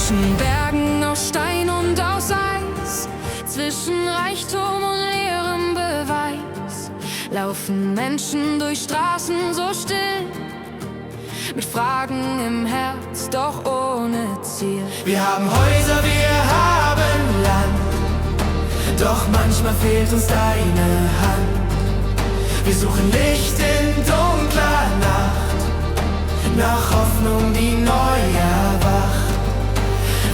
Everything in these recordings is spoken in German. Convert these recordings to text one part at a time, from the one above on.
Zwischen Bergen aus Stein und aus Eis, zwischen Reichtum und leerem Beweis, laufen Menschen durch Straßen so still, mit Fragen im Herz, doch ohne Ziel. Wir haben Häuser, wir haben Land, doch manchmal fehlt uns deine Hand. Wir suchen Licht in dunkler Nacht, nach Hoffnung, die neu erwacht.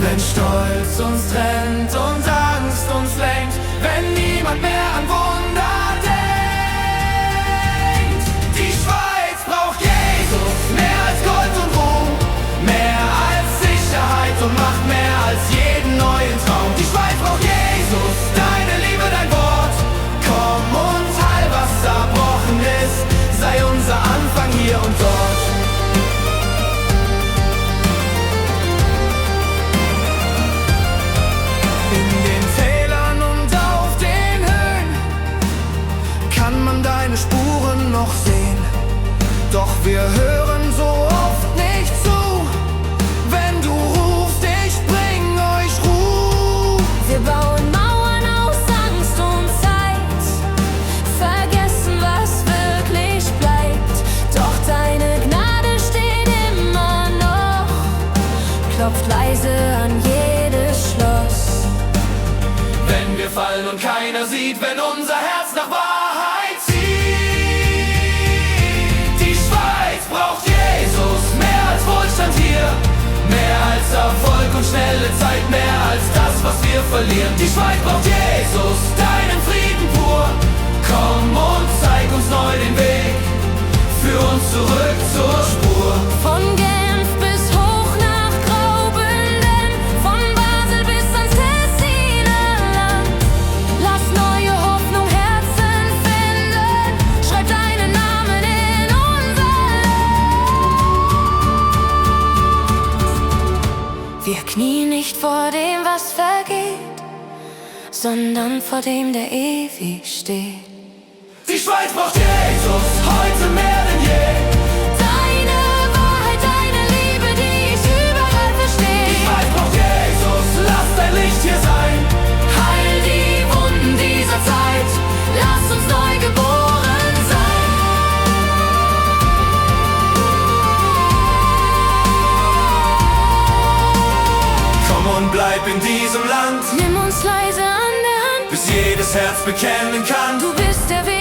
Wenn Stolz uns trennt und Angst uns lenkt, wenn niemand mehr an Wunder denkt. Die Schweiz braucht Jesus, mehr als Gold und Ruhm, mehr als Sicherheit und Macht, mehr als jeden neuen Traum. Die Schweiz braucht Jesus, deine Liebe, dein Wort. Komm und heil, was zerbrochen ist, sei unser Anfang hier und dort. In den Tälern und auf den Höhen kann man deine Spuren noch sehen, doch wir hören so oft nicht zu. Wenn du rufst, ich bring euch Ruhe. Wir bauen Mauern aus Angst und Zeit, vergessen, was wirklich bleibt. Doch deine Gnade steht immer noch, klopft leise an jedes Schloss. Wenn wir fallen und keiner sieht, wenn unser Herz nach Wahrheit zieht. Die Schweiz braucht Jesus, mehr als Wohlstand hier, mehr als Erfolg und schnelle Zeit, mehr als das, was wir verlieren. Die Schweiz braucht Jesus, deinen Frieden pur. Komm und zeig uns neu den Weg, führ uns zurück zur Spur. Von Genf bis hoch nach Graubünden, von Basel bis ans Tessiner Land. Lass neue Hoffnung Herzen finden, schreib deinen Namen in unser Land. Wir knien nicht vor dem, was vergeht, sondern vor dem, der ewig steht. Die Schweiz braucht Jesus, heute mehr denn je. Deine Wahrheit, deine Liebe, die ich überall verstehe. Die Schweiz braucht Jesus, lass dein Licht hier sein. Heil die Wunden dieser Zeit, lass uns neu geboren sein. Komm und bleib in diesem Land, Nimm uns leise an der Hand, bis jedes Herz bekennen kann. du bist der Weg.